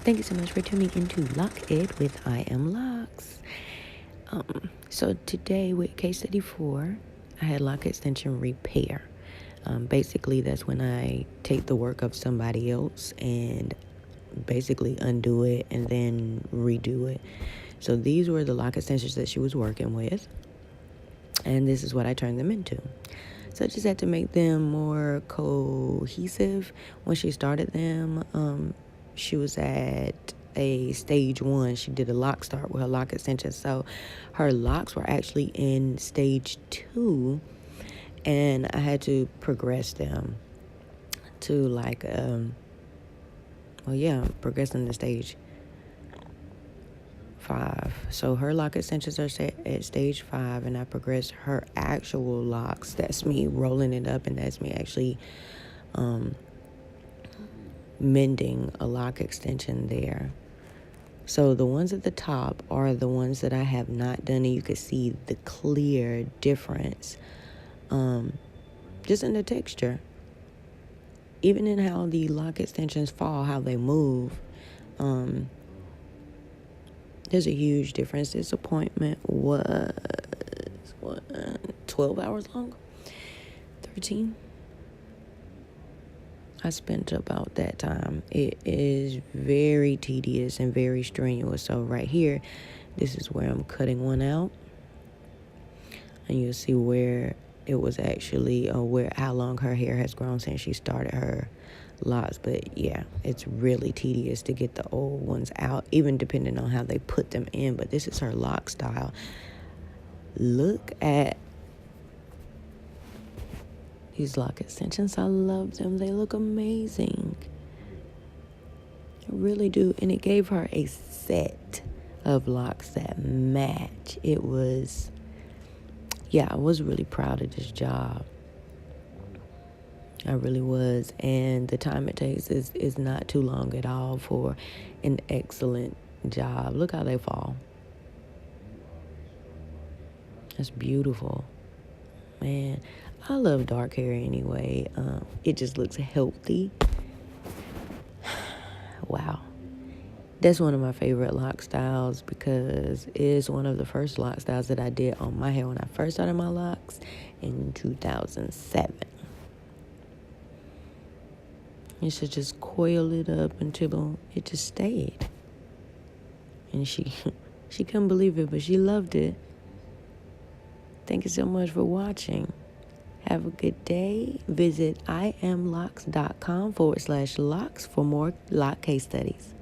Thank you so much for tuning into Lock It with I Am Locs. So today with case study 4, I had lock extension repair. Basically, that's when I take the work of somebody else and basically undo it and then redo it. So these were the lock extensions that she was working with, and this is what I turned them into. So I just had to make them more cohesive. When she started them, she was at a stage 1. She did a lock start with her lock extension. So her locks were actually in stage 2, and I had to progress them to progress them to stage 5. So her lock extensions are set at stage 5, and I progressed her actual locks. That's me rolling it up, and that's me actually mending a lock extension there. So the ones at the top are the ones that I have not done, and you can see the clear difference just in the texture. Even in how the lock extensions fall, how they move, there's a huge difference. This appointment was 12 hours long? 13? I spent about that time. It is very tedious and very strenuous. So right here, this is where I'm cutting one out. And you'll see where it was actually, how long her hair has grown since she started her locks. But yeah, it's really tedious to get the old ones out, even depending on how they put them in. But this is her lock style. Look at these lock extensions. I love them. They look amazing. I really do. And it gave her a set of locks that match. I was really proud of this job. I really was. And the time it takes is not too long at all for an excellent job. Look how they fall. That's beautiful. Man, I love dark hair anyway. It just looks healthy. Wow. That's one of my favorite lock styles because it's one of the first lock styles that I did on my hair when I first started my locks in 2007. You should just coil it up until it just stayed. And she couldn't believe it, but she loved it. Thank you so much for watching. Have a good day. Visit iamlocs.com/locs for more lock case studies.